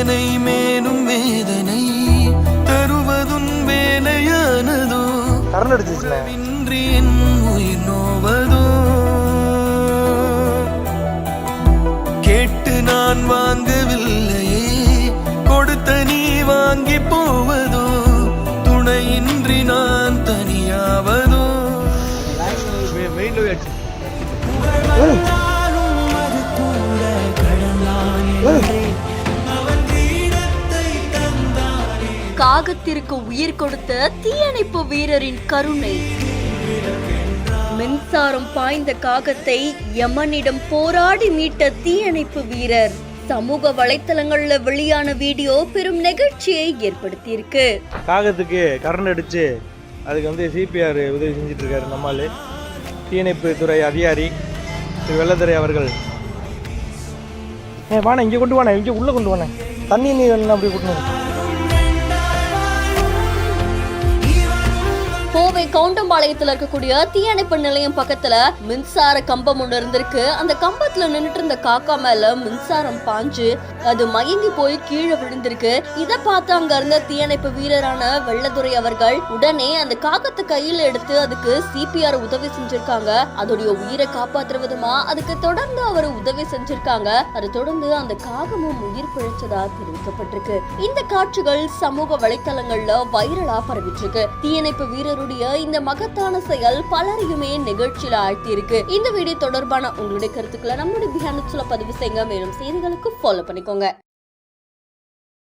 வேதனை மேலும் வேதனை தருவதுன் வேலையானதோ இன்றி என் உயிர் நோவதோ கேட்டு நான் வாங்கவில்லையே கொடுத்த நீ வாங்கி போவதோ துணையின்றி நான் தனியாவதோ காகத்திற்கு உயிர் கொடுத்த தீயணைப்பு வீரரின் கருணை. மின்சாரம் பாய்ந்த காகத்தை யமனிடம் போராடி மீட்ட தீயணைப்பு வீரர். சமூக வலைத்தளங்கள்ல வெளியான வீடியோ பெரும் நெகிழ்ச்சியை ஏற்படுத்தியிருக்கு. காகத்துக்கு கரண்ட் அடிச்சு அதுக்கு சிபிஆர் உதவி செஞ்சுட்டு இருக்காரு நம்மால் தீயணைப்பு துறை அதிகாரி திரு வெள்ளத்துறை அவர்கள். வாண்ணே இங்கே கொண்டு வாண்ணே, இங்கே உள்ளே கொண்டு வாண்ணே, தண்ணி நீர் வேணும் அப்படி கொண்டு. கோவை கவுண்டம்பாளையத்துல இருக்கக்கூடிய தீயணைப்பு நிலையம் பக்கத்துல மின்சார கம்பம் ஒண்ணு இருந்திருக்கு. அந்த கம்பத்துல நின்றுட்டு இருந்த காக்கா மேல மின்சாரம் பாஞ்சு அது மயங்கி போய் கீழே விழுந்திருக்கு. இத பார்த்து அங்க இருந்த தீயணைப்பு வீரரான வெள்ளதுரை அவர்கள் உடனே அந்த காகத்தை கையில எடுத்து அதுக்கு சிபிஆர் உதவி செஞ்சிருக்காங்க. அதோடைய உயிரை காப்பாற்றுற விதமா அதுக்கு தொடர்ந்து அவர் உதவி செஞ்சிருக்காங்க. அதை தொடர்ந்து அந்த காகமும் உயிர் பிழைச்சதா தெரிவிக்கப்பட்டிருக்கு. இந்த காட்சிகள் சமூக வலைத்தளங்கள்ல வைரலா பரவிட்டு இருக்கு. தீயணைப்பு வீரர் இந்த மகத்தான செயல் பலரையுமே நிகழ்ச்சியில ஆழ்த்தி இருக்கு. இந்த வீடியோ தொடர்பான உங்களுடைய கருத்துக்களை நம்மளுடைய பதிவு செய்யுங்க. மேலும் செய்திகளுக்கு ஃபாலோ பண்ணிக்கோங்க.